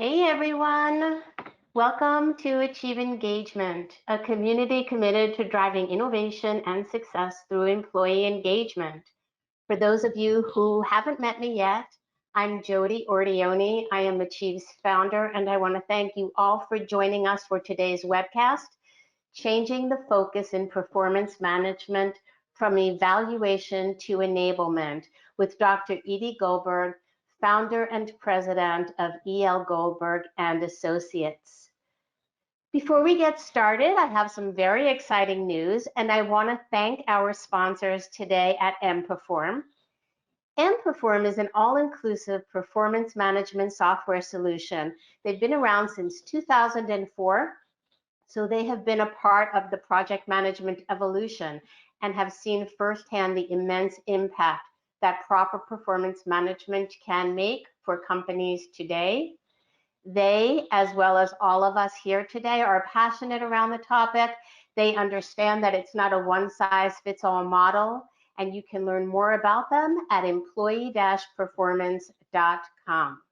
Hey everyone, welcome to Achieve Engagement, a community committed to driving innovation and success through employee engagement. For those of you who haven't met me yet, I'm Jody Ordioni. I am Achieve's founder, and I want to thank you all for joining us for today's webcast, Changing the Focus in Performance Management from Evaluation to Enablement, with Dr. Edie Goldberg, founder and president of E.L. Goldberg and Associates. Before we get started, I have some very exciting news, and I want to thank our sponsors today at emPerform. emPerform is an all-inclusive performance management software solution. They've been around since 2004, so they have been a part of the project management evolution and have seen firsthand the immense impact that proper performance management can make for companies today. They, as well as all of us here today, are passionate around the topic. They understand that it's not a one-size-fits-all model, and you can learn more about them at employee-performance.com.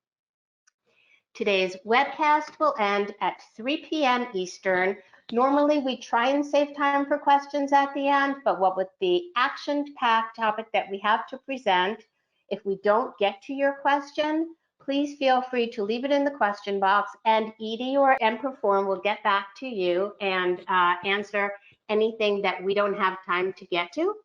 Today's webcast will end at 3 p.m. Eastern. Normally, we try and save time for questions at the end, but what with the action-packed topic that we have to present, if we don't get to your question, please feel free to leave it in the question box, and Edie or emPerform will get back to you and answer anything that we don't have time to get to.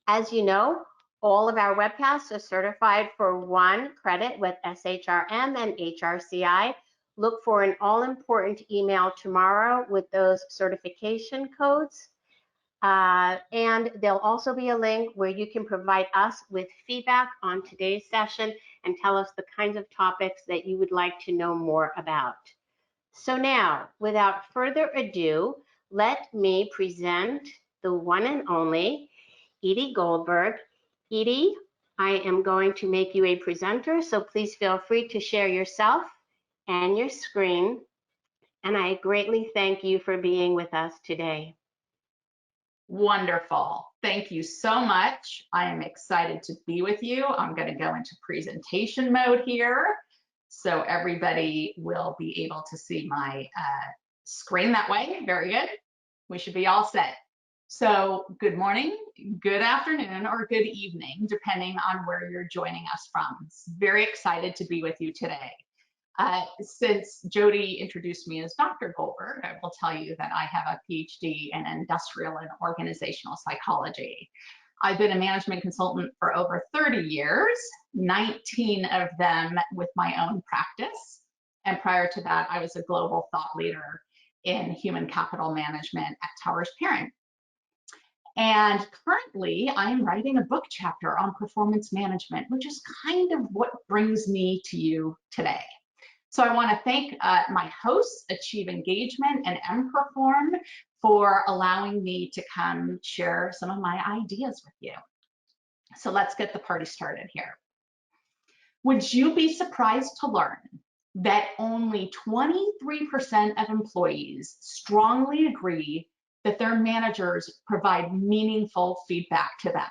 As you know, all of our webcasts are certified for 1 credit with SHRM and HRCI. Look for an all-important email tomorrow with those certification codes. And there'll also be a link where you can provide us with feedback on today's session and tell us the kinds of topics that you would like to know more about. So now, without further ado, let me present the one and only Edie Goldberg. Edie, I am going to make you a presenter, so please feel free to share yourself and your screen. And I greatly thank you for being with us today. Wonderful. Thank you so much. I am excited to be with you. I'm going to go into presentation mode here, so everybody will be able to see my screen that way. Very good. We should be all set. So good morning, good afternoon, or good evening, depending on where you're joining us from. Very excited to be with you today. Since Jody introduced me as Dr. Goldberg, I will tell you that I have a PhD in industrial and organizational psychology. I've been a management consultant for over 30 years, 19 of them with my own practice. And prior to that, I was a global thought leader in human capital management at Towers Parent. And currently, I'm writing a book chapter on performance management, which is kind of what brings me to you today. So I want to thank my hosts, Achieve Engagement and emPerform, for allowing me to come share some of my ideas with you. So let's get the party started here. Would you be surprised to learn that only 23% of employees strongly agree that their managers provide meaningful feedback to them?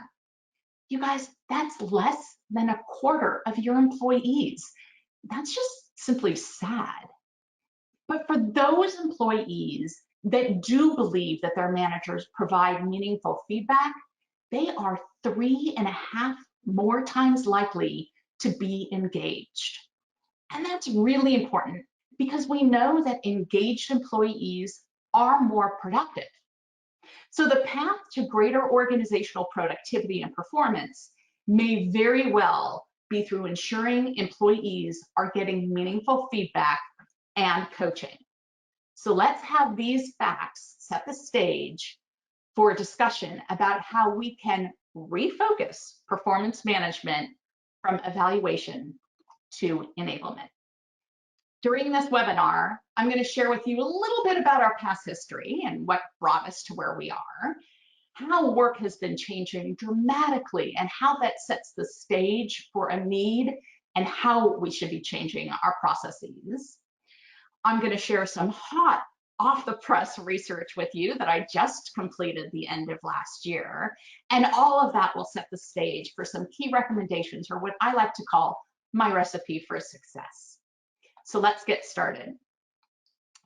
You guys, that's less than a quarter of your employees. That's just simply sad. But for those employees that do believe that their managers provide meaningful feedback, they are 3.5 more times likely to be engaged. And that's really important because we know that engaged employees are more productive. So the path to greater organizational productivity and performance may very well be through ensuring employees are getting meaningful feedback and coaching. So let's have these facts set the stage for a discussion about how we can refocus performance management from evaluation to enablement. During this webinar, I'm going to share with you a little bit about our past history and what brought us to where we are, how work has been changing dramatically and how that sets the stage for a need and how we should be changing our processes. I'm going to share some hot off-the-press research with you that I just completed the end of last year, and all of that will set the stage for some key recommendations, or what I like to call my recipe for success. So let's get started.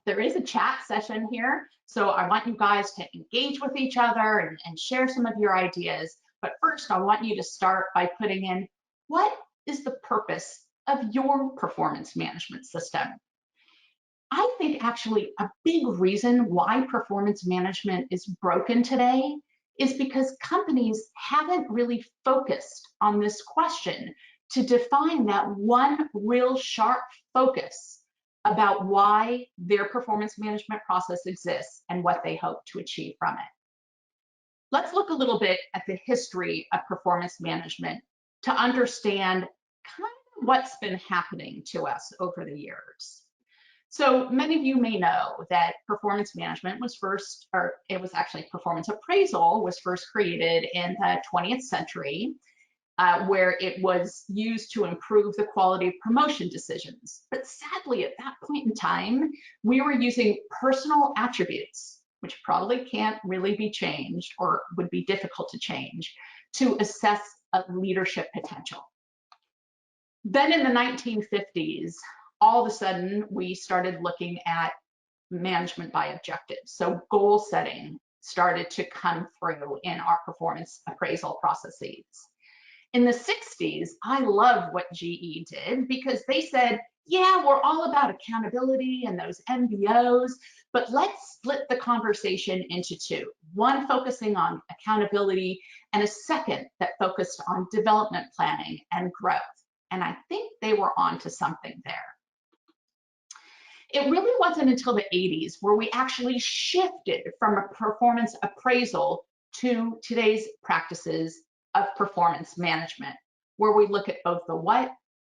There is a chat session here, so I want you guys to engage with each other and share some of your ideas. But first, I want you to start by putting in, what is the purpose of your performance management system? I think actually a big reason why performance management is broken today is because companies haven't really focused on this question to define that one real sharp focus about why their performance management process exists and what they hope to achieve from it. Let's look a little bit at the history of performance management to understand kind of what's been happening to us over the years. So many of you may know that performance management was first, or it was actually performance appraisal was first created in the 20th century, where it was used to improve the quality of promotion decisions. But sadly, at that point in time, we were using personal attributes, which probably can't really be changed or would be difficult to change, to assess a leadership potential. Then in the 1950s, all of a sudden, we started looking at management by objectives. So goal setting started to come through in our performance appraisal processes. In the 60s, I love what GE did because they said, yeah, we're all about accountability and those MBOs, but let's split the conversation into two. One focusing on accountability and a second that focused on development planning and growth. And I think they were onto something there. It really wasn't until the 80s where we actually shifted from a performance appraisal to today's practices of performance management, where we look at both the what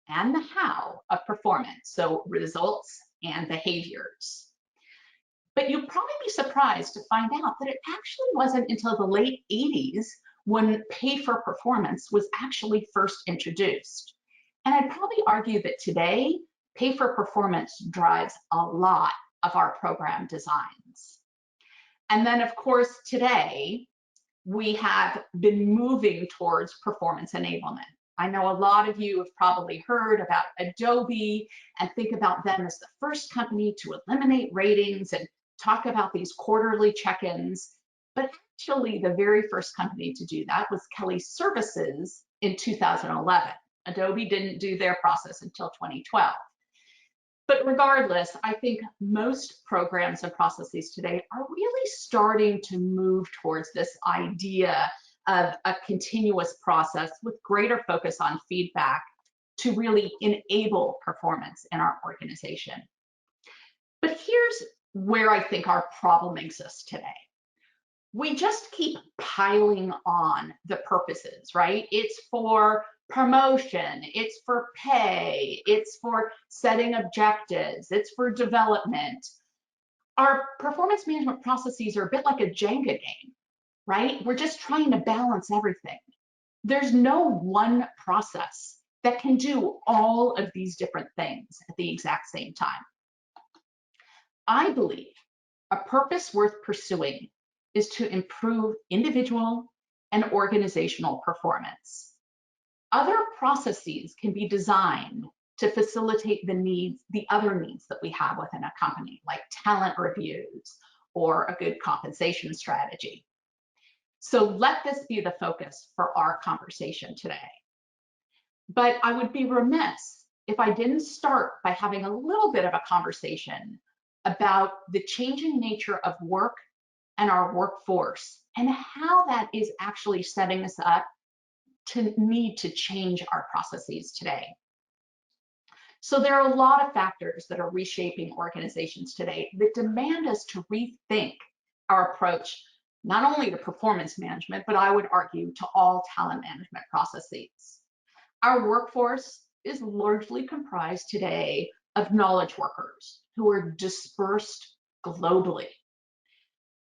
and the how of performance, so results and behaviors. But you'll probably be surprised to find out that it actually wasn't until the late 80s when pay for performance was actually first introduced. And I'd probably argue that today, pay for performance drives a lot of our program designs. And then, of course, today, we have been moving towards performance enablement. I know a lot of you have probably heard about Adobe and think about them as the first company to eliminate ratings and talk about these quarterly check-ins. But actually, the very first company to do that was Kelly Services in 2011. Adobe didn't do their process until 2012. But regardless, I think most programs and processes today are really starting to move towards this idea of a continuous process with greater focus on feedback to really enable performance in our organization. But here's where I think our problem exists today. We just keep piling on the purposes, right? It's for promotion, it's for pay, it's for setting objectives, it's for development. Our performance management processes are a bit like a Jenga game, right? We're just trying to balance everything. There's no one process that can do all of these different things at the exact same time. I believe a purpose worth pursuing is to improve individual and organizational performance. Other processes can be designed to facilitate the other needs that we have within a company, like talent reviews or a good compensation strategy. So let this be the focus for our conversation today. But I would be remiss if I didn't start by having a little bit of a conversation about the changing nature of work and our workforce and how that is actually setting us up to need to change our processes today. So there are a lot of factors that are reshaping organizations today that demand us to rethink our approach, not only to performance management, but I would argue to all talent management processes. Our workforce is largely comprised today of knowledge workers who are dispersed globally.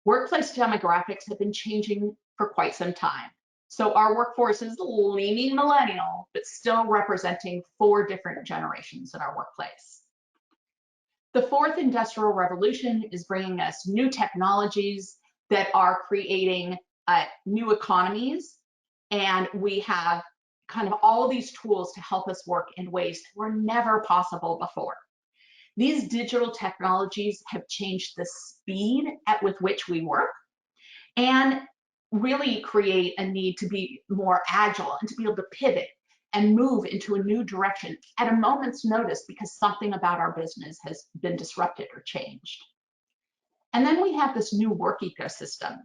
Workplace demographics have been changing for quite some time. So our workforce is leaning millennial, but still representing 4 different generations in our workplace. The 4th industrial revolution is bringing us new technologies that are creating new economies, and we have kind of all of these tools to help us work in ways that were never possible before. These digital technologies have changed the speed with which we work and really create a need to be more agile and to be able to pivot and move into a new direction at a moment's notice because something about our business has been disrupted or changed. And then we have this new work ecosystem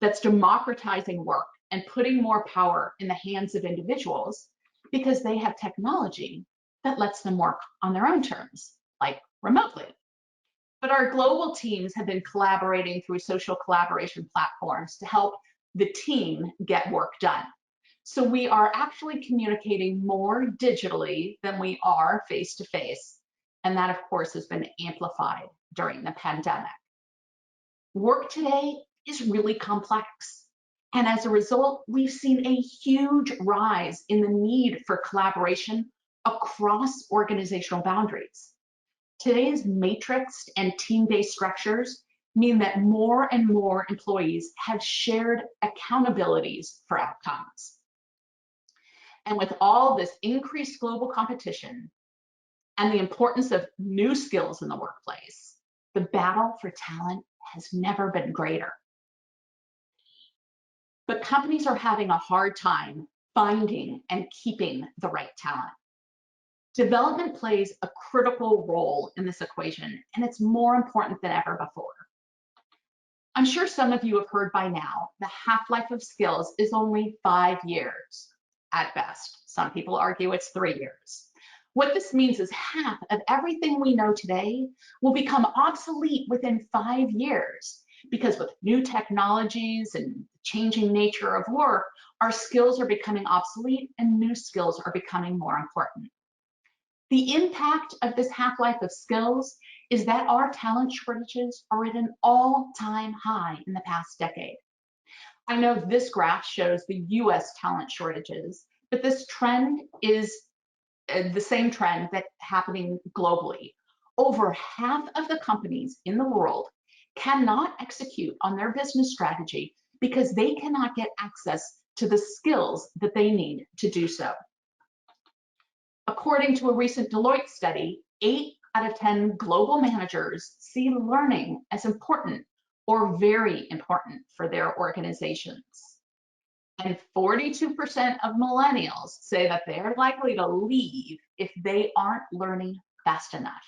that's democratizing work and putting more power in the hands of individuals because they have technology that lets them work on their own terms, like remotely. But our global teams have been collaborating through social collaboration platforms to help the team get work done. So we are actually communicating more digitally than we are face-to-face. And that, of course, has been amplified during the pandemic. Work today is really complex. And as a result, we've seen a huge rise in the need for collaboration across organizational boundaries. Today's matrixed and team-based structures mean that more and more employees have shared accountabilities for outcomes. And with all this increased global competition and the importance of new skills in the workplace, the battle for talent has never been greater. But companies are having a hard time finding and keeping the right talent. Development plays a critical role in this equation, and it's more important than ever before. I'm sure some of you have heard by now, the half-life of skills is only 5 years at best. Some people argue it's 3 years. What this means is half of everything we know today will become obsolete within 5 years, because with new technologies and changing nature of work, our skills are becoming obsolete and new skills are becoming more important. The impact of this half-life of skills is that our talent shortages are at an all-time high in the past decade. I know this graph shows the US talent shortages, but this trend is the same trend that's happening globally. Over half of the companies in the world cannot execute on their business strategy because they cannot get access to the skills that they need to do so. According to a recent Deloitte study, 8 out of 10 global managers see learning as important or very important for their organizations. And 42% of millennials say that they're likely to leave if they aren't learning fast enough.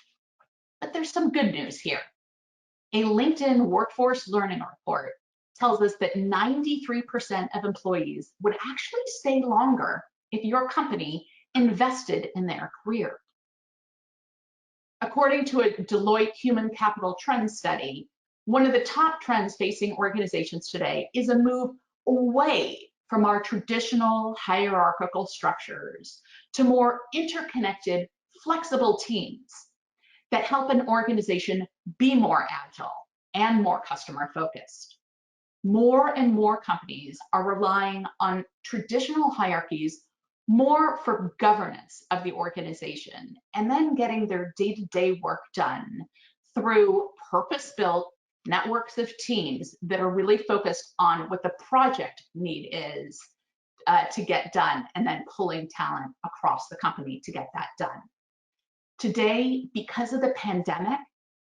But there's some good news here. A LinkedIn workforce learning report tells us that 93% of employees would actually stay longer if your company invested in their career. According to a Deloitte Human Capital Trends study, one of the top trends facing organizations today is a move away from our traditional hierarchical structures to more interconnected, flexible teams that help an organization be more agile and more customer focused. More and more companies are relying on traditional hierarchies more for governance of the organization and then getting their day-to-day work done through purpose-built networks of teams that are really focused on what the project need is to get done, and then pulling talent across the company to get that done. Today, because of the pandemic,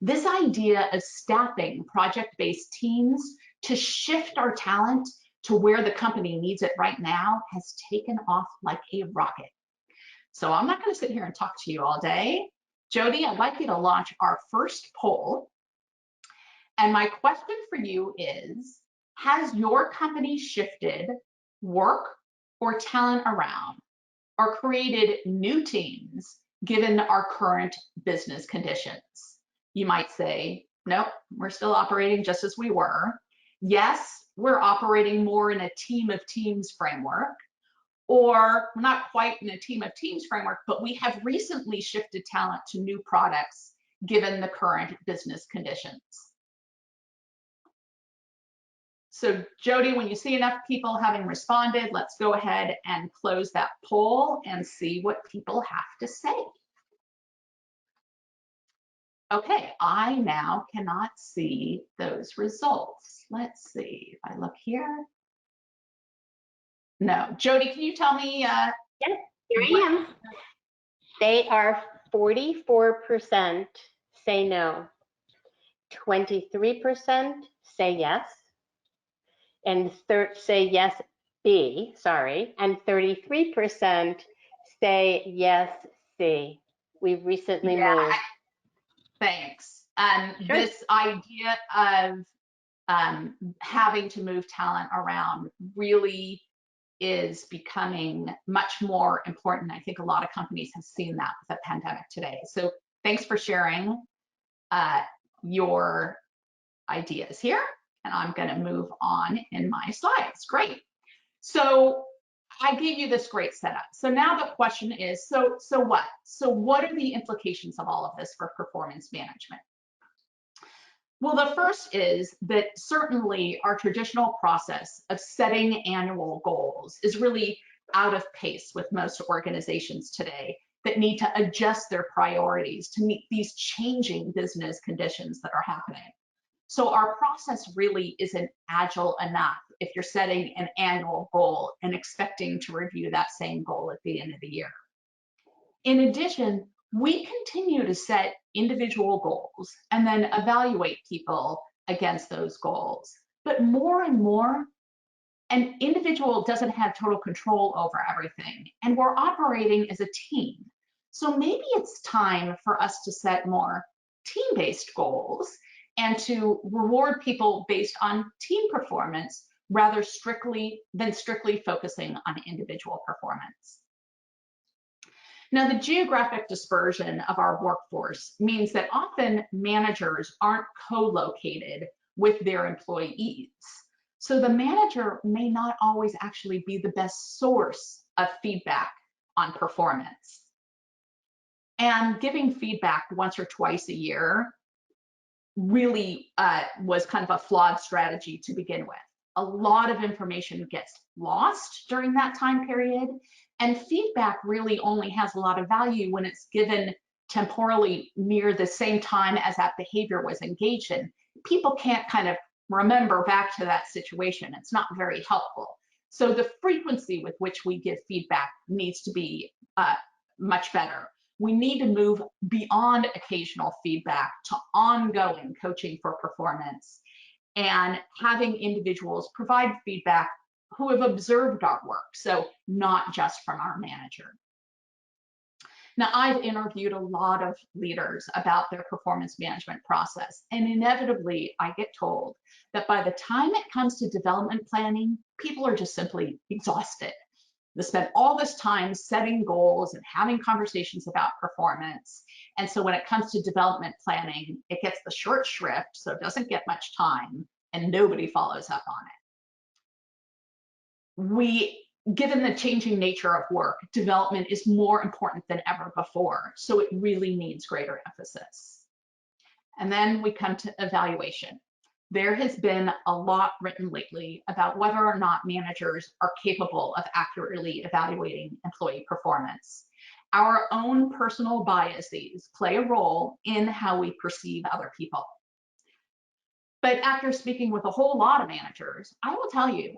this idea of staffing project-based teams to shift our talent to where the company needs it right now has taken off like a rocket. So I'm not going to sit here and talk to you all day. Jody, I'd like you to launch our first poll. And my question for you is, has your company shifted work or talent around or created new teams given our current business conditions? You might say, nope, we're still operating just as we were. Yes, we're operating more in a team of teams framework, or not quite in a team of teams framework, but we have recently shifted talent to new products given the current business conditions. So Jody, when you see enough people having responded, let's go ahead and close that poll and see what people have to say. Okay, I now cannot see those results. Let's see if I look here. No, Jody, can you tell me? Yes, here I am. They are 44% say no. 23% say yes, and say yes B, sorry, and 33% say yes C. We've recently Yeah, moved. thanks. Sure. This idea of having to move talent around really is becoming much more important. I think a lot of companies have seen that with the pandemic today. So thanks for sharing your ideas here. And I'm going to move on in my slides. Great. So I gave you this great setup. So now the question is, so what? So what are the implications of all of this for performance management? Well, the first is that certainly our traditional process of setting annual goals is really out of pace with most organizations today that need to adjust their priorities to meet these changing business conditions that are happening. So our process really isn't agile enough if you're setting an annual goal and expecting to review that same goal at the end of the year. In addition, we continue to set individual goals and then evaluate people against those goals. But more and more, an individual doesn't have total control over everything, and we're operating as a team. So maybe it's time for us to set more team-based goals and to reward people based on team performance rather than strictly focusing on individual performance. Now, the geographic dispersion of our workforce means that often managers aren't co-located with their employees. So the manager may not always actually be the best source of feedback on performance. And giving feedback once or twice a year really was kind of a flawed strategy to begin with. A lot of information gets lost during that time period, and feedback really only has a lot of value when it's given temporally near the same time as that behavior was engaged in. People can't kind of remember back to that situation. It's not very helpful. So the frequency with which we give feedback needs to be much better. We need to move beyond occasional feedback to ongoing coaching for performance and having individuals provide feedback who have observed our work, so not just from our manager. Now, I've interviewed a lot of leaders about their performance management process, and inevitably I get told that by the time it comes to development planning, people are just simply exhausted. They spend all this time setting goals and having conversations about performance. And so when it comes to development planning, it gets the short shrift, so it doesn't get much time, and nobody follows up on it. Given the changing nature of work, development is more important than ever before, so it really needs greater emphasis. And then we come to evaluation. There has been a lot written lately about whether or not managers are capable of accurately evaluating employee performance. Our own personal biases play a role in how we perceive other people. But after speaking with a whole lot of managers, I will tell you,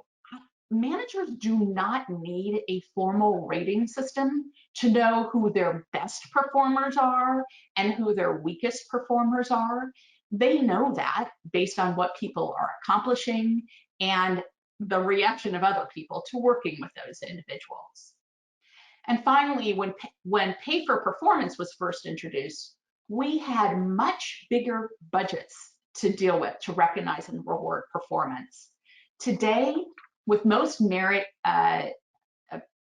managers do not need a formal rating system to know who their best performers are and who their weakest performers are. They know that based on what people are accomplishing and the reaction of other people to working with those individuals. And finally, when pay for performance was first introduced, we had much bigger budgets to deal with to recognize and reward performance. Today, with most merit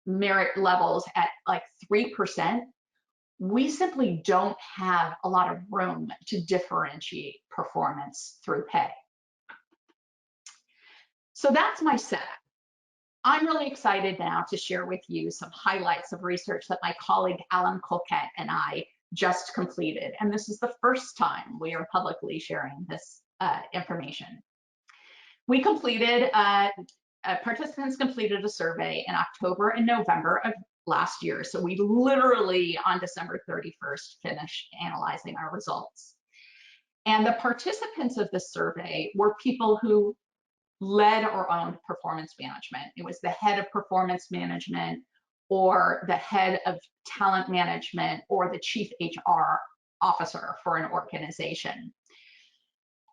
levels at like 3%, we simply don't have a lot of room to differentiate performance through pay. So that's my setup. I'm really excited now to share with you some highlights of research that my colleague Alan Colquette and I just completed. And this is the first time we are publicly sharing this information. We completed, participants completed a survey in October and November of last year. So we literally on December 31st finished analyzing our results. And the participants of this survey were people who led or owned performance management. It was the head of performance management or the head of talent management or the chief HR officer for an organization.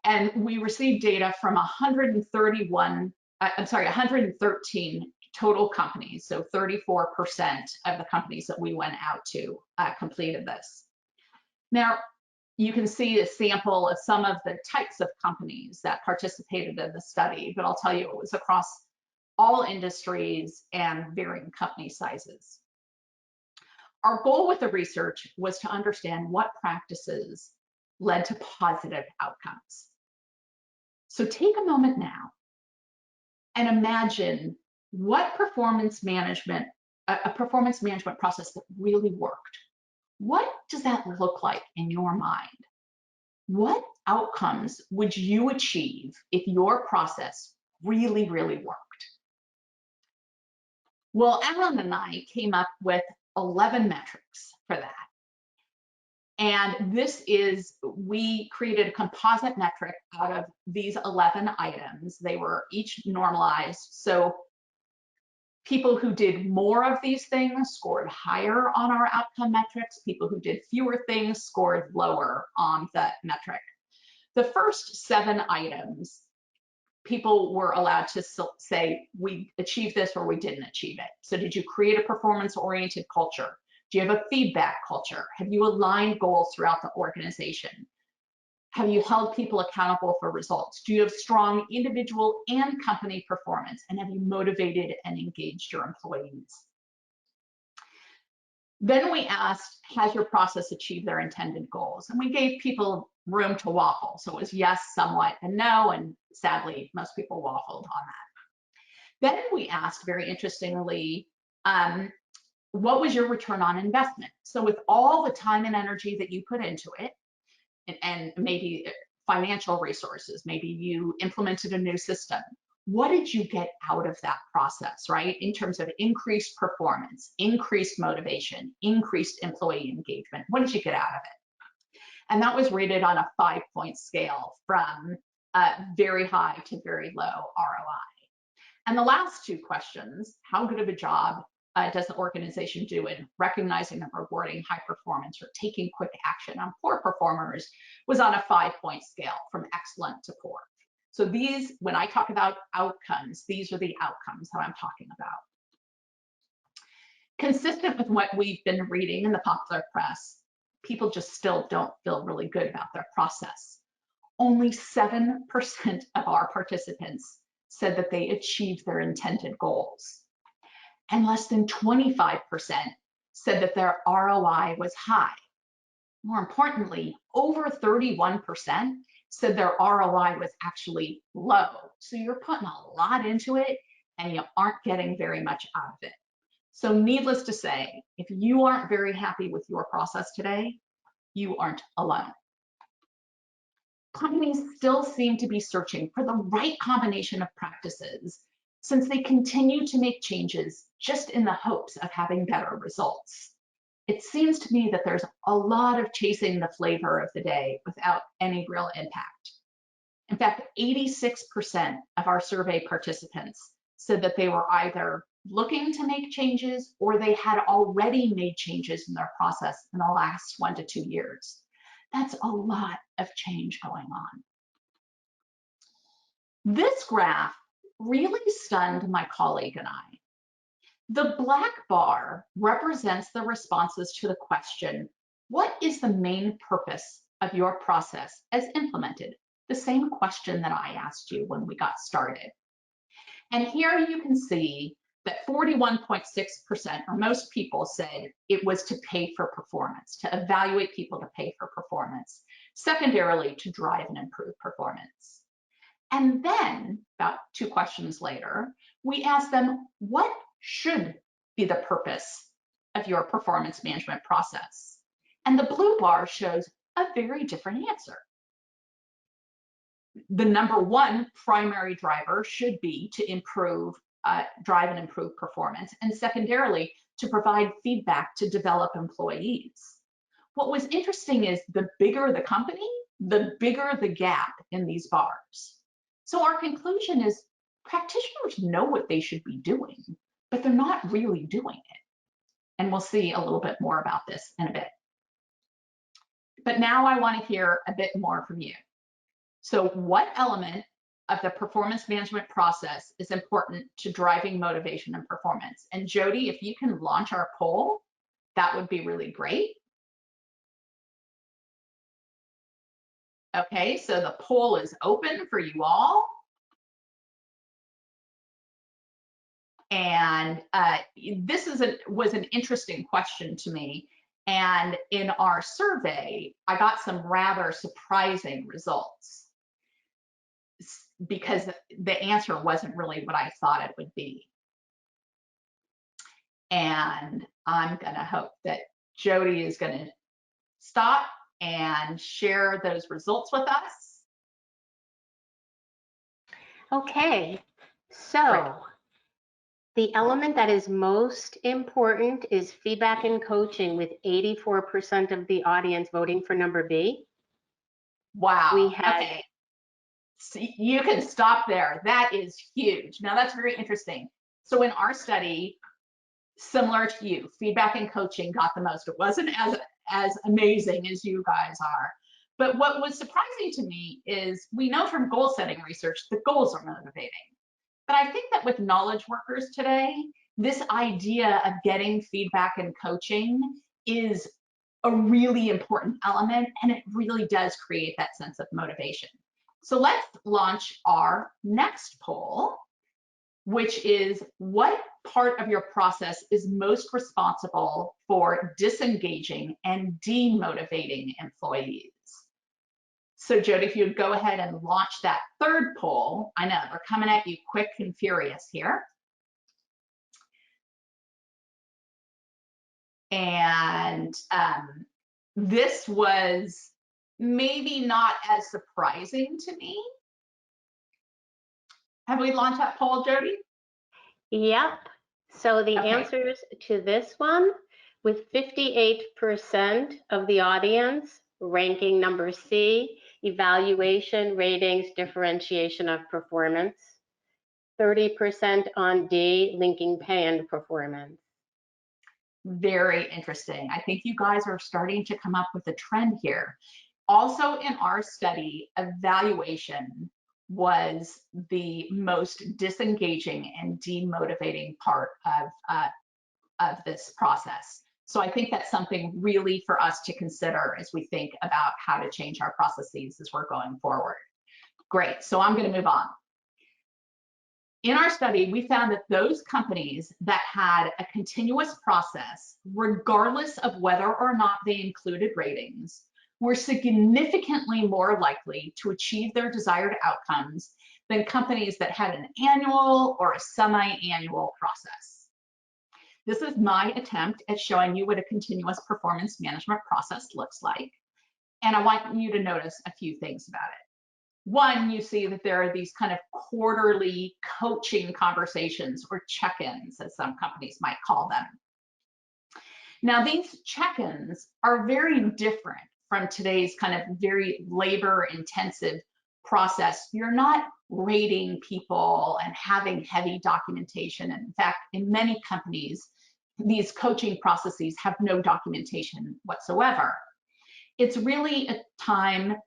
And we received data from 113 total companies. So 34% of the companies that we went out to completed this. Now, you can see a sample of some of the types of companies that participated in the study, but I'll tell you, it was across all industries and varying company sizes. Our goal with the research was to understand what practices led to positive outcomes. So take a moment now and imagine what performance management, a performance management process that really worked. What does that look like in your mind? What outcomes would you achieve if your process really, really worked? Well, Alan and I came up with 11 metrics for that. And we created a composite metric out of these 11 items. They were each normalized. So people who did more of these things scored higher on our outcome metrics. People who did fewer things scored lower on the metric. The first 7 items, people were allowed to say, we achieved this or we didn't achieve it. So did you create a performance-oriented culture? Do you have a feedback culture? Have you aligned goals throughout the organization? Have you held people accountable for results? Do you have strong individual and company performance? And have you motivated and engaged your employees? Then we asked, has your process achieved their intended goals? And we gave people room to waffle. So it was yes, somewhat, and no, and sadly, most people waffled on that. Then we asked, very interestingly, what was your return on investment? So with all the time and energy that you put into it, and maybe financial resources, maybe you implemented a new system, what did you get out of that process, right? In terms of increased performance, increased motivation, increased employee engagement, what did you get out of it? And that was rated on a 5-point scale from very high to very low ROI. And the last 2 questions, how good of a job does the organization do in recognizing and rewarding high performance or taking quick action on poor performers, was on a 5-point scale from excellent to poor. So these, when I talk about outcomes, these are the outcomes that I'm talking about. Consistent with what we've been reading in the popular press, people just still don't feel really good about their process. Only 7% of our participants said that they achieved their intended goals. And less than 25% said that their ROI was high. More importantly, over 31% said their ROI was actually low. So you're putting a lot into it and you aren't getting very much out of it. So needless to say, if you aren't very happy with your process today, you aren't alone. Companies still seem to be searching for the right combination of practices, since they continue to make changes just in the hopes of having better results. It seems to me that there's a lot of chasing the flavor of the day without any real impact. In fact, 86% of our survey participants said that they were either looking to make changes or they had already made changes in their process in the last 1 to 2 years. That's a lot of change going on. This graph really stunned my colleague and I. The black bar represents the responses to the question, what is the main purpose of your process as implemented? The same question that I asked you when we got started. And here you can see that 41.6%, or most people, said it was to pay for performance, to evaluate people to pay for performance, secondarily to drive and improve performance. And then, about 2 questions later, we asked them, what should be the purpose of your performance management process? And the blue bar shows a very different answer. The number 1 primary driver should be to improve, drive and improve performance, and secondarily, to provide feedback to develop employees. What was interesting is the bigger the company, the bigger the gap in these bars. So our conclusion is practitioners know what they should be doing, but they're not really doing it. And we'll see a little bit more about this in a bit. But now I want to hear a bit more from you. So what element of the performance management process is important to driving motivation and performance? And Jody, if you can launch our poll, that would be really great. Okay, so the poll is open for you all. And this was an interesting question to me. And in our survey, I got some rather surprising results because the answer wasn't really what I thought it would be. And I'm going to hope that Jody is going to stop and share those results with us. Okay, so Great. the element that is most important is feedback and coaching, with 84% of the audience voting for number B. Wow. We had, okay. See, you can stop there. That is huge. Now that's very interesting. So in our study, similar to you, feedback and coaching got the most. It wasn't as amazing as you guys are. But what was surprising to me is we know from goal setting research that goals are motivating. But I think that with knowledge workers today, this idea of getting feedback and coaching is a really important element, and it really does create that sense of motivation. So let's launch our next poll, which is what part of your process is most responsible for disengaging and demotivating employees? So Jody, if you'd go ahead and launch that third poll. I know we're coming at you quick and furious here. And this was maybe not as surprising to me. Have we launched that poll, Jody? Yep. So the Okay. answers to this one, with 58% of the audience ranking number C, evaluation, ratings, differentiation of performance. 30% on D, linking pay and performance. Very interesting. I think you guys are starting to come up with a trend here. Also in our study, evaluation was the most disengaging and demotivating part of this process. So I think that's something really for us to consider as we think about how to change our processes as we're going forward. Great, so I'm going to move on. In our study, we found that those companies that had a continuous process, regardless of whether or not they included ratings, were significantly more likely to achieve their desired outcomes than companies that had an annual or a semi-annual process. This is my attempt at showing you what a continuous performance management process looks like. And I want you to notice a few things about it. One, you see that there are these kind of quarterly coaching conversations, or check-ins, as some companies might call them. Now, these check-ins are very different from today's kind of very labor-intensive process. You're not rating people and having heavy documentation. And in fact, in many companies, these coaching processes have no documentation whatsoever. It's really a time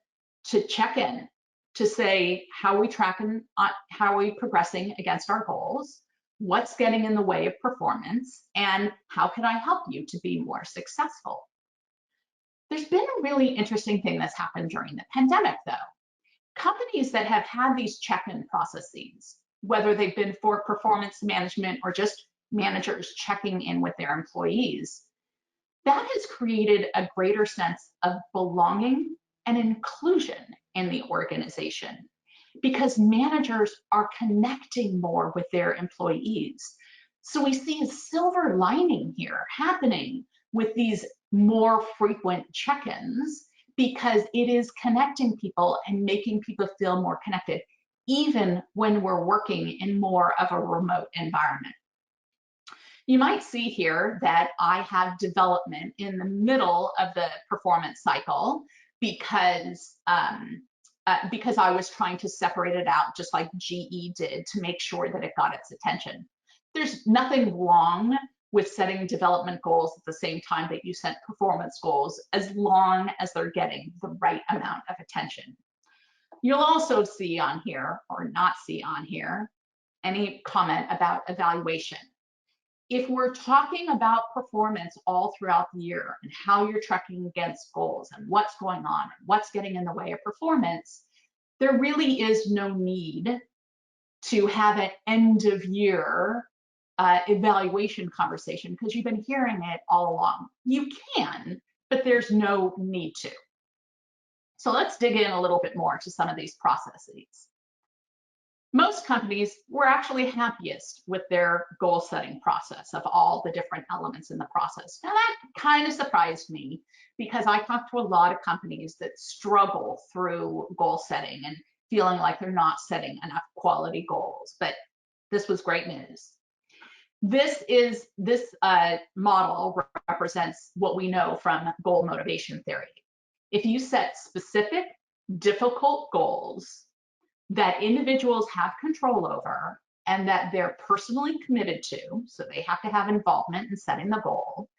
to check in, to say, how are we tracking, how are we progressing against our goals, what's getting in the way of performance, and how can I help you to be more successful? There's been a really interesting thing that's happened during the pandemic, though. Companies that have had these check-in processes, whether they've been for performance management or just managers checking in with their employees, that has created a greater sense of belonging and inclusion in the organization, because managers are connecting more with their employees. So we see a silver lining here happening with these more frequent check-ins, because it is connecting people and making people feel more connected, even when we're working in more of a remote environment. You might see here that I have development in the middle of the performance cycle, because I was trying to separate it out, just like GE did, to make sure that it got its attention. There's nothing wrong with setting development goals at the same time that you set performance goals, as long as they're getting the right amount of attention. You'll also see on here, or not see on here, any comment about evaluation. If we're talking about performance all throughout the year and how you're tracking against goals and what's going on and what's getting in the way of performance, there really is no need to have an end of year evaluation conversation, because you've been hearing it all along. You can, but there's no need to. So let's dig in a little bit more to some of these processes. Most companies were actually happiest with their goal setting process of all the different elements in the process. Now that kind of surprised me, because I talked to a lot of companies that struggle through goal setting and feeling like they're not setting enough quality goals, but this was great news. This model represents what we know from goal motivation theory. If you set specific, difficult goals that individuals have control over and that they're personally committed to, so they have to have involvement in setting the goal,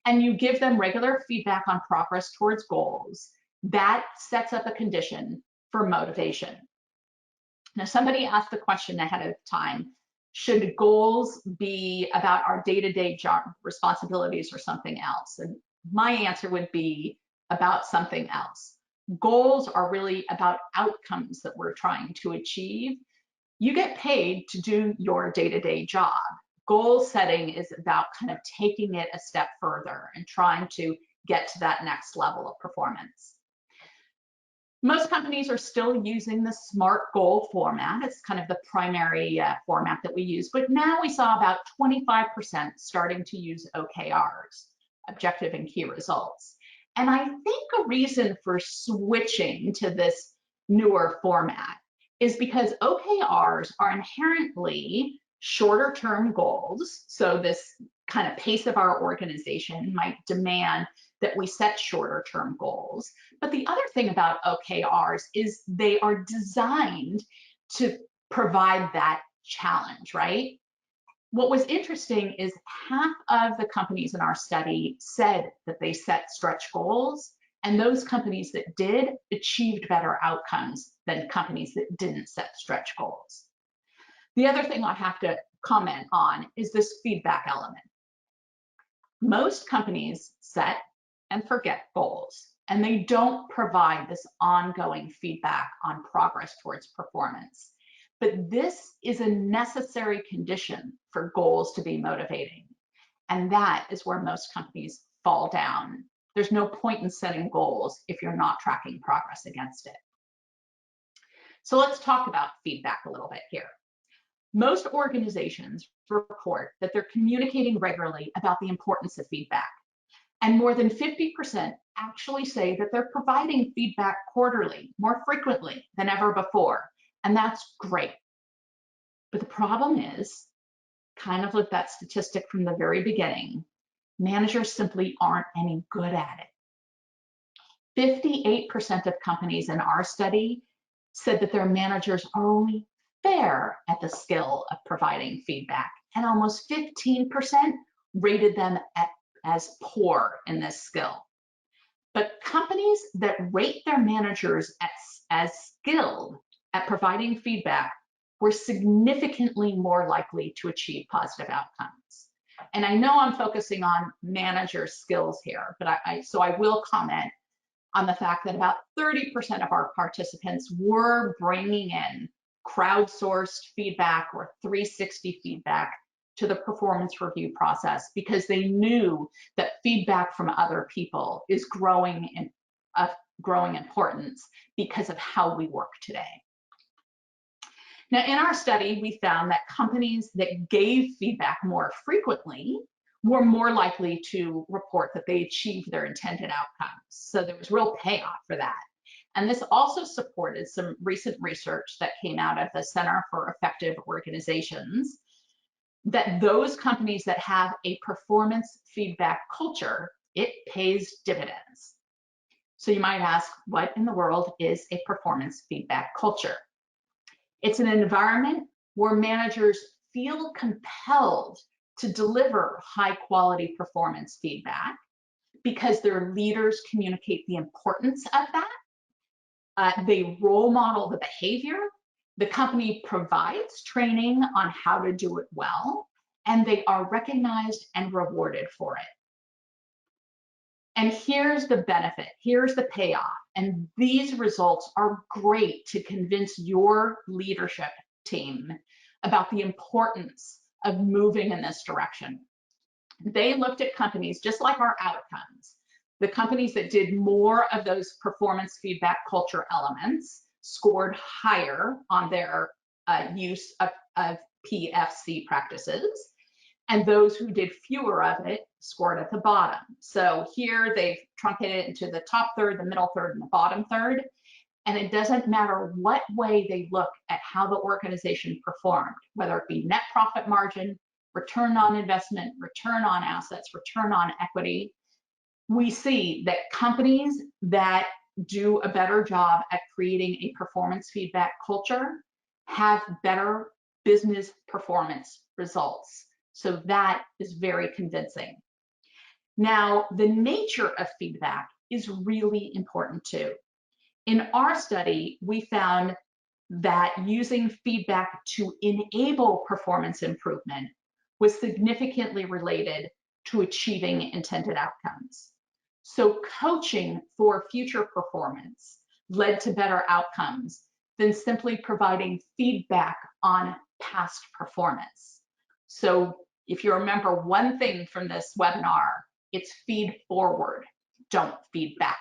and you give them regular feedback on progress towards goals, that sets up a condition for motivation. Now, somebody asked the question ahead of time, should goals be about our day-to-day job responsibilities or something else? And my answer would be about something else. Goals are really about outcomes that we're trying to achieve. You get paid to do your day-to-day job. Goal setting is about kind of taking it a step further and trying to get to that next level of performance. Most companies are still using the SMART goal format. It's kind of the primary format that we use, but now we saw about 25% starting to use OKRs, objective and key results. And I think a reason for switching to this newer format is because OKRs are inherently shorter term goals. So this kind of pace of our organization might demand that we set shorter term goals. But the other thing about OKRs is they are designed to provide that challenge, right? What was interesting is half of the companies in our study said that they set stretch goals, and those companies that did achieved better outcomes than companies that didn't set stretch goals. The other thing I have to comment on is this feedback element. Most companies set and forget goals, and they don't provide this ongoing feedback on progress towards performance. But this is a necessary condition for goals to be motivating. And that is where most companies fall down. There's no point in setting goals if you're not tracking progress against it. So let's talk about feedback a little bit here. Most organizations report that they're communicating regularly about the importance of feedback. And more than 50% actually say that they're providing feedback quarterly, more frequently than ever before. And that's great. But the problem is, kind of like that statistic from the very beginning, managers simply aren't any good at it. 58% of companies in our study said that their managers are only fair at the skill of providing feedback, and almost 15% rated them as poor in this skill. But companies that rate their managers as skilled at providing feedback were significantly more likely to achieve positive outcomes. And I know I'm focusing on manager skills here, but I will comment on the fact that about 30% of our participants were bringing in crowdsourced feedback or 360 feedback to the performance review process, because they knew that feedback from other people is growing in growing importance because of how we work today. Now, in our study, we found that companies that gave feedback more frequently were more likely to report that they achieved their intended outcomes. So there was real payoff for that. And this also supported some recent research that came out of the Center for Effective Organizations, that those companies that have a performance feedback culture, it pays dividends. So you might ask, what in the world is a performance feedback culture? It's an environment where managers feel compelled to deliver high quality performance feedback because their leaders communicate the importance of that. They role model the behavior. The company provides training on how to do it well, and they are recognized and rewarded for it. And here's the benefit, here's the payoff. And these results are great to convince your leadership team about the importance of moving in this direction. They looked at companies just like our outcomes. The companies that did more of those performance feedback culture elements scored higher on their use of PFC practices. And those who did fewer of it scored at the bottom. So here they've truncated it into the top third, the middle third, and the bottom third. And it doesn't matter what way they look at how the organization performed, whether it be net profit margin, return on investment, return on assets, return on equity. We see that companies that do a better job at creating a performance feedback culture have better business performance results. So that is very convincing. Now, the nature of feedback is really important too. In our study, we found that using feedback to enable performance improvement was significantly related to achieving intended outcomes. So coaching for future performance led to better outcomes than simply providing feedback on past performance. So if you remember one thing from this webinar, it's feed forward, don't feed back.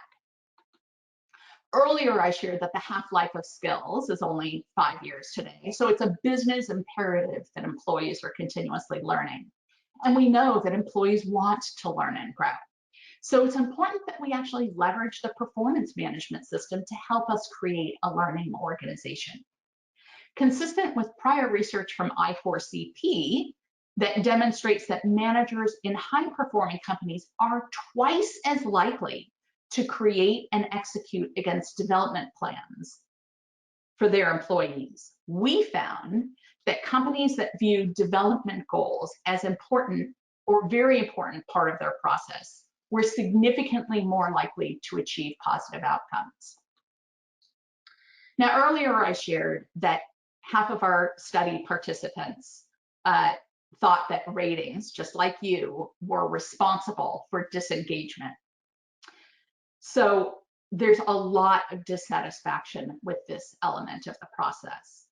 Earlier, I shared that the half-life of skills is only 5 years today. So it's a business imperative that employees are continuously learning. And we know that employees want to learn and grow. So it's important that we actually leverage the performance management system to help us create a learning organization. Consistent with prior research from I4CP that demonstrates that managers in high-performing companies are twice as likely to create and execute against development plans for their employees. We found that companies that view development goals as important or very important part of their process were significantly more likely to achieve positive outcomes. Now, earlier I shared that half of our study participants thought that ratings, just like you, were responsible for disengagement. So there's a lot of dissatisfaction with this element of the process.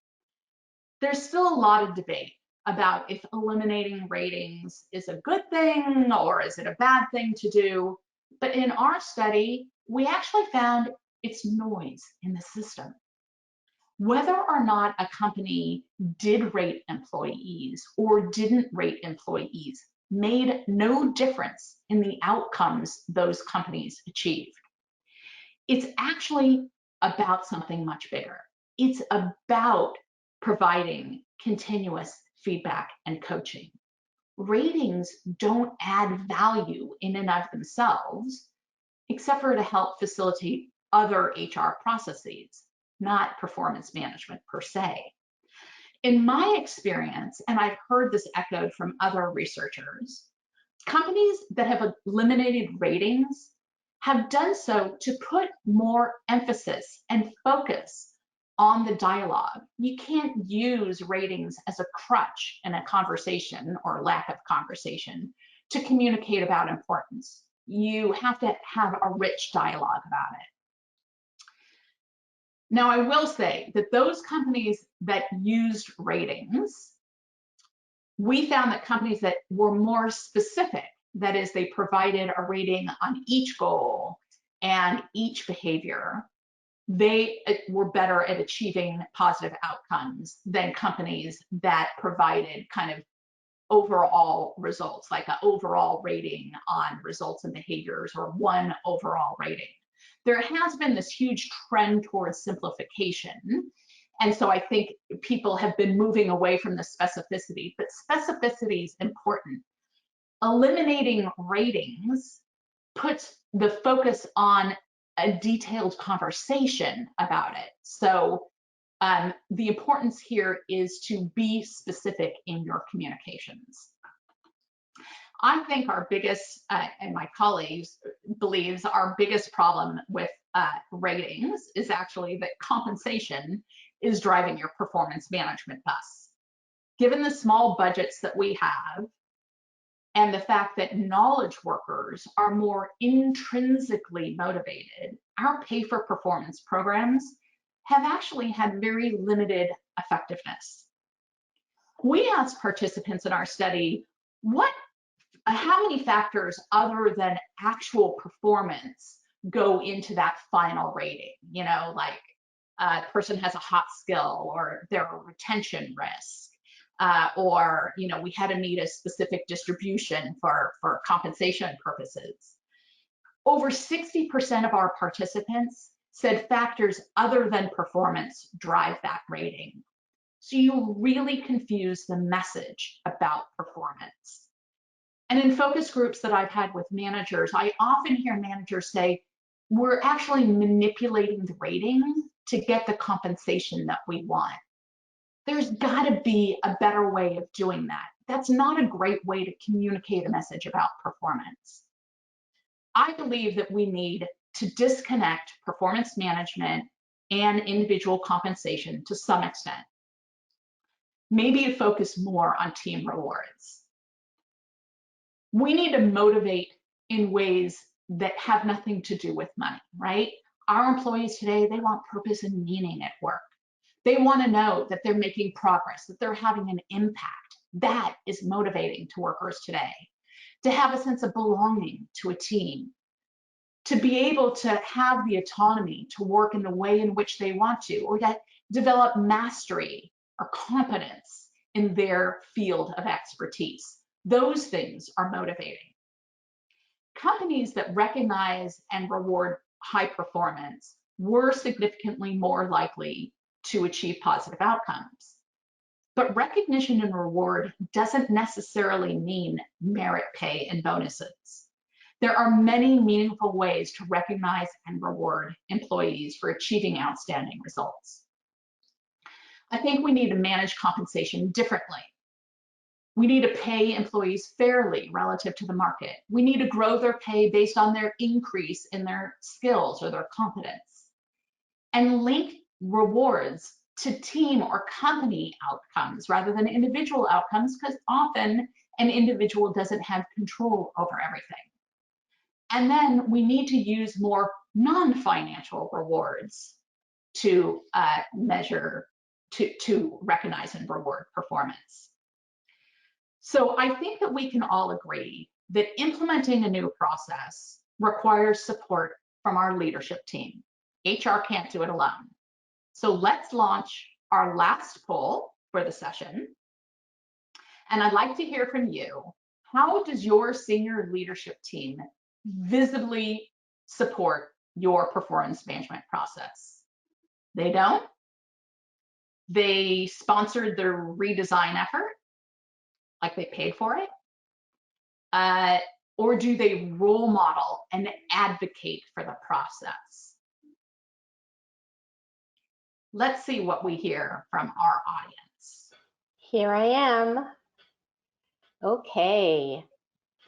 There's still a lot of debate about if eliminating ratings is a good thing or is it a bad thing to do. But in our study, we actually found it's noise in the system. Whether or not a company did rate employees or didn't rate employees made no difference in the outcomes those companies achieved. It's actually about something much bigger. It's about providing continuous feedback and coaching. Ratings don't add value in and of themselves, except for to help facilitate other HR processes, not performance management per se. In my experience, and I've heard this echoed from other researchers, companies that have eliminated ratings have done so to put more emphasis and focus on the dialogue. You can't use ratings as a crutch in a conversation or lack of conversation to communicate about importance. You have to have a rich dialogue about it. Now, I will say that those companies that used ratings, we found that companies that were more specific, that is, they provided a rating on each goal and each behavior, they were better at achieving positive outcomes than companies that provided kind of overall results, like an overall rating on results and behaviors or one overall rating. There has been this huge trend towards simplification. And so I think people have been moving away from the specificity, but specificity is important. Eliminating ratings puts the focus on a detailed conversation about it. So the importance here is to be specific in your communications. I think our biggest, and my colleagues believes our biggest problem with ratings is actually that compensation is driving your performance management bus. Given the small budgets that we have, and the fact that knowledge workers are more intrinsically motivated, our pay for performance programs have actually had very limited effectiveness. We asked participants in our study, how many factors other than actual performance go into that final rating? You know, like a person has a hot skill, or they're a retention risk, or, you know, we had to meet a specific distribution for compensation purposes. Over 60% of our participants said factors other than performance drive that rating. So you really confuse the message about performance. And in focus groups that I've had with managers, I often hear managers say, we're actually manipulating the rating to get the compensation that we want. There's got to be a better way of doing that. That's not a great way to communicate a message about performance. I believe that we need to disconnect performance management and individual compensation to some extent. Maybe to focus more on team rewards. We need to motivate in ways that have nothing to do with money, right? Our employees today, they want purpose and meaning at work. They want to know that they're making progress, that they're having an impact. That is motivating to workers today. To have a sense of belonging to a team, to be able to have the autonomy to work in the way in which they want to, or to develop mastery or competence in their field of expertise. Those things are motivating. Companies that recognize and reward high performance were significantly more likely to achieve positive outcomes. But recognition and reward doesn't necessarily mean merit pay and bonuses. There are many meaningful ways to recognize and reward employees for achieving outstanding results. I think we need to manage compensation differently. We need to pay employees fairly relative to the market. We need to grow their pay based on their increase in their skills or their competence. And link rewards to team or company outcomes rather than individual outcomes, because often an individual doesn't have control over everything. And then we need to use more non-financial rewards to measure, to recognize and reward performance. So I think that we can all agree that implementing a new process requires support from our leadership team. HR can't do it alone. So let's launch our last poll for the session. And I'd like to hear from you. How does your senior leadership team visibly support your performance management process? They don't? They sponsored the redesign effort, like they paid for it? Or do they role model and advocate for the process? Let's see what we hear from our audience. Here I am. Okay,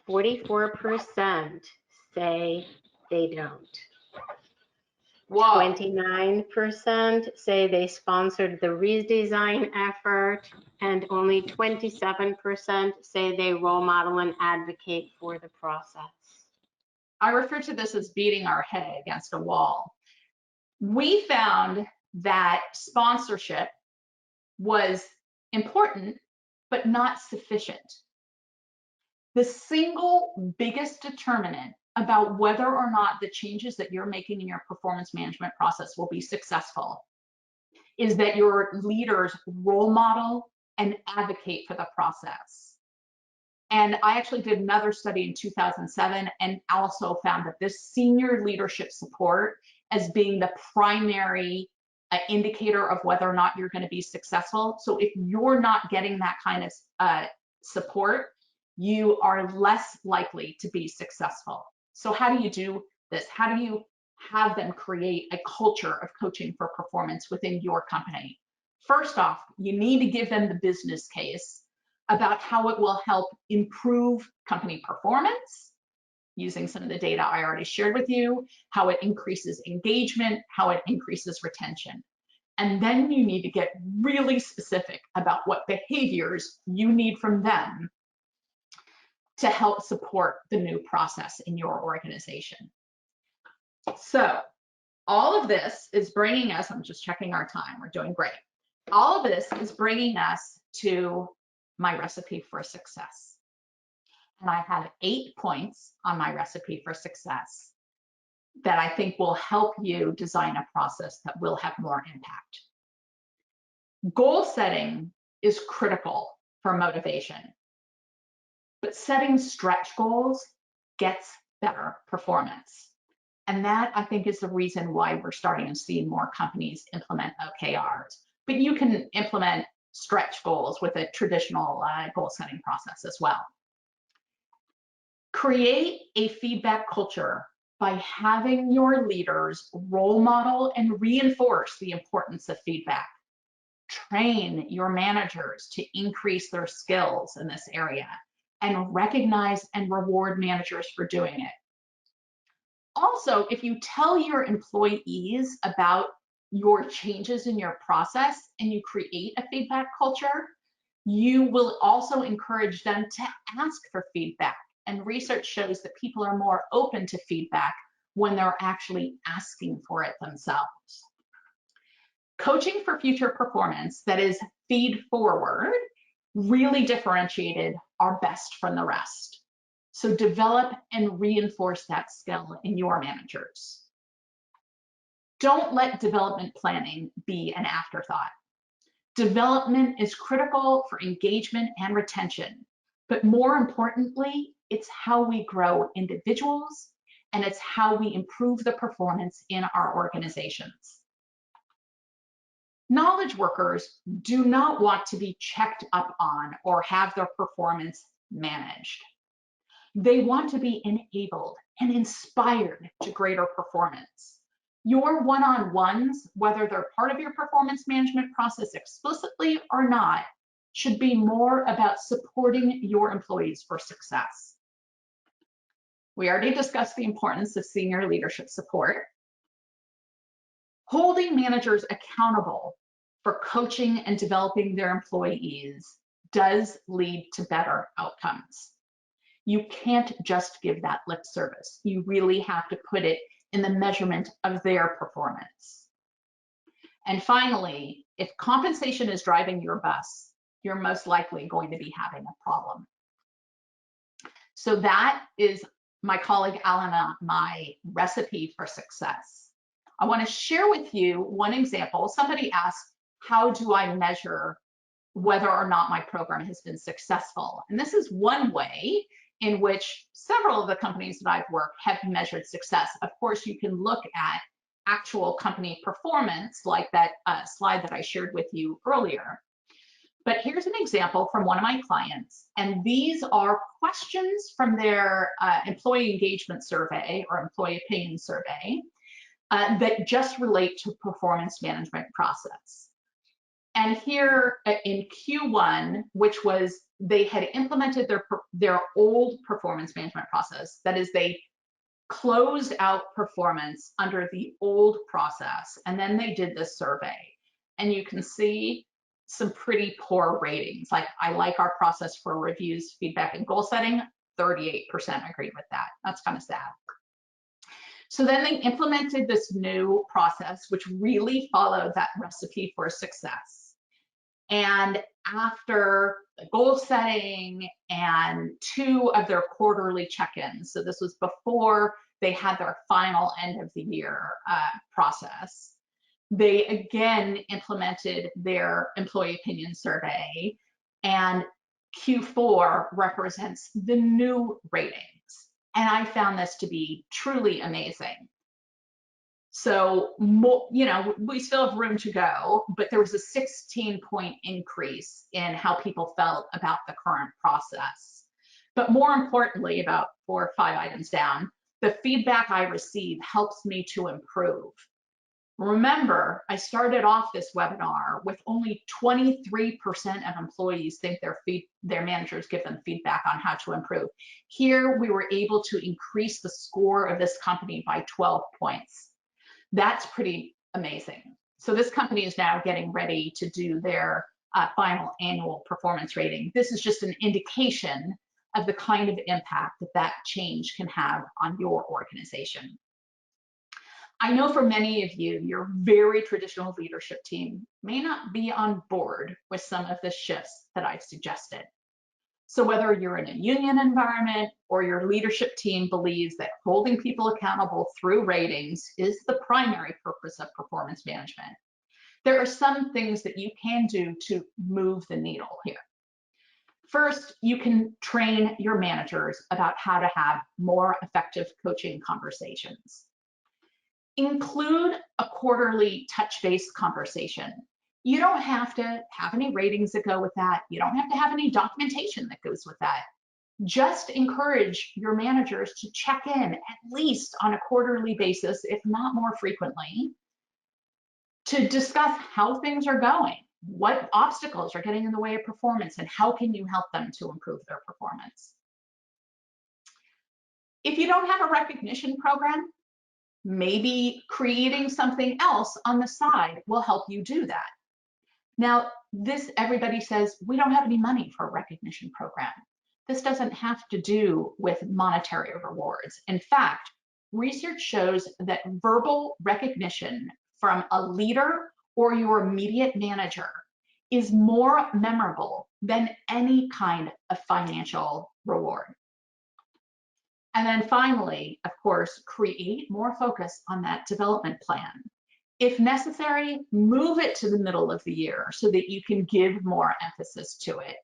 44% say they don't. Whoa. 29% say they sponsored the redesign effort, and only 27% say they role model and advocate for the process. I refer to this as beating our head against a wall. We found that sponsorship was important, but not sufficient. The single biggest determinant about whether or not the changes that you're making in your performance management process will be successful is that your leaders role model and advocate for the process. And I actually did another study in 2007 and also found that this senior leadership support as being the primary indicator of whether or not you're going to be successful. So if you're not getting that kind of support, you are less likely to be successful. So how do you do this? How do you have them create a culture of coaching for performance within your company? First off, you need to give them the business case about how it will help improve company performance using some of the data I already shared with you, how it increases engagement, how it increases retention. And then you need to get really specific about what behaviors you need from them to help support the new process in your organization. So all of this is bringing us, I'm just checking our time, we're doing great. All of this is bringing us to my recipe for success. And I have 8 points on my recipe for success that I think will help you design a process that will have more impact. Goal setting is critical for motivation, but setting stretch goals gets better performance. And that, I think, is the reason why we're starting to see more companies implement OKRs. But you can implement stretch goals with a traditional goal setting process as well. Create a feedback culture by having your leaders role model and reinforce the importance of feedback. Train your managers to increase their skills in this area and recognize and reward managers for doing it. Also, if you tell your employees about your changes in your process and you create a feedback culture, you will also encourage them to ask for feedback. And research shows that people are more open to feedback when they're actually asking for it themselves. Coaching for future performance, that is feed forward, really differentiated our best from the rest. So develop and reinforce that skill in your managers. Don't let development planning be an afterthought. Development is critical for engagement and retention, but more importantly, it's how we grow individuals and it's how we improve the performance in our organizations. Knowledge workers do not want to be checked up on or have their performance managed. They want to be enabled and inspired to greater performance. Your one-on-ones, whether they're part of your performance management process explicitly or not, should be more about supporting your employees for success. We already discussed the importance of senior leadership support. Holding managers accountable for coaching and developing their employees does lead to better outcomes. You can't just give that lip service. You really have to put it in the measurement of their performance. And finally, if compensation is driving your bus, you're most likely going to be having a problem. So that is my colleague Alana, my recipe for success. I want to share with you one example. Somebody asked, how do I measure whether or not my program has been successful? And this is one way in which several of the companies that I've worked have measured success. Of course, you can look at actual company performance like that slide that I shared with you earlier. But here's an example from one of my clients, and these are questions from their employee engagement survey or employee opinion survey that just relate to performance management process. And here in Q1, which was they had implemented their old performance management process, that is, they closed out performance under the old process, and then they did this survey. And you can see some pretty poor ratings. Like, I like our process for reviews, feedback, and goal setting. 38% agreed with that. That's kind of sad. So then they implemented this new process, which really followed that recipe for success. And after the goal setting and 2 of their quarterly check-ins, so this was before they had their final end of the year process, they again implemented their employee opinion survey, and Q4 represents the new ratings. And I found this to be truly amazing. So, we still have room to go, but there was a 16-point increase in how people felt about the current process. But more importantly, about 4 or 5 items down, the feedback I receive helps me to improve. Remember, I started off this webinar with only 23% of employees think their managers give them feedback on how to improve. Here, we were able to increase the score of this company by 12 points. That's pretty amazing. So this company is now getting ready to do their final annual performance rating. This is just an indication of the kind of impact that that change can have on your organization. I know for many of you, your very traditional leadership team may not be on board with some of the shifts that I've suggested. So whether you're in a union environment or your leadership team believes that holding people accountable through ratings is the primary purpose of performance management, there are some things that you can do to move the needle here. First, you can train your managers about how to have more effective coaching conversations. Include a quarterly touch-based conversation. You don't have to have any ratings that go with that. You don't have to have any documentation that goes with that. Just encourage your managers to check in at least on a quarterly basis, if not more frequently, to discuss how things are going, what obstacles are getting in the way of performance, and how can you help them to improve their performance. If you don't have a recognition program, maybe creating something else on the side will help you do that. Now, everybody says, we don't have any money for a recognition program. This doesn't have to do with monetary rewards. In fact, research shows that verbal recognition from a leader or your immediate manager is more memorable than any kind of financial reward. And then finally, of course, create more focus on that development plan. If necessary, move it to the middle of the year so that you can give more emphasis to it.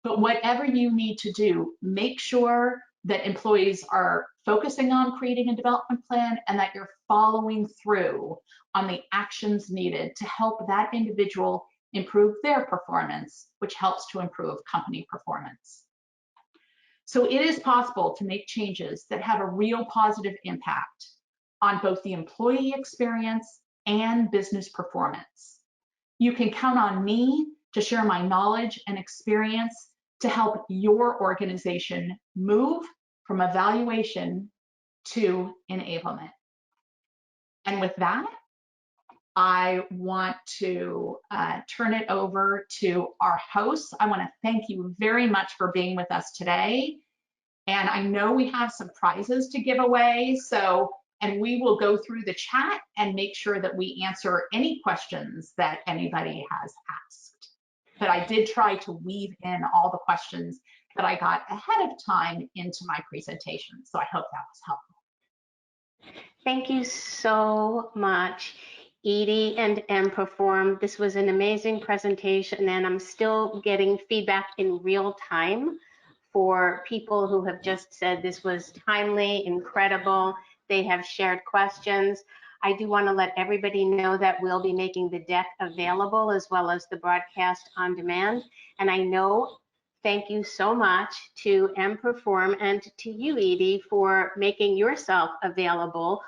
But whatever you need to do, make sure that employees are focusing on creating a development plan and that you're following through on the actions needed to help that individual improve their performance, which helps to improve company performance. So it is possible to make changes that have a real positive impact on both the employee experience and business performance. You can count on me to share my knowledge and experience to help your organization move from evaluation to enablement. And with that, I want to turn it over to our hosts. I want to thank you very much for being with us today. And I know we have some prizes to give away, and we will go through the chat and make sure that we answer any questions that anybody has asked. But I did try to weave in all the questions that I got ahead of time into my presentation. So I hope that was helpful. Thank you so much, Edie and emPerform. This was an amazing presentation, and I'm still getting feedback in real time for people who have just said this was timely, incredible. They have shared questions. I do want to let everybody know that we'll be making the deck available as well as the broadcast on demand. And I know, thank you so much to emPerform and to you, Edie, for making yourself available.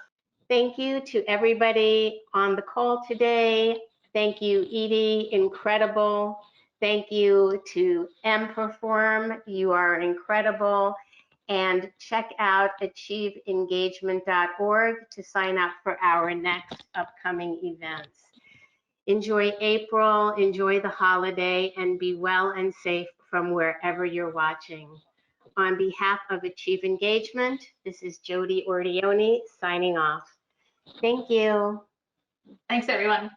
Thank you to everybody on the call today. Thank you, Edie, incredible. Thank you to emPerform, you are incredible. And check out achieveengagement.org to sign up for our next upcoming events. Enjoy April, enjoy the holiday, and be well and safe from wherever you're watching. On behalf of Achieve Engagement, this is Jody Ordioni signing off. Thank you. Thanks, everyone.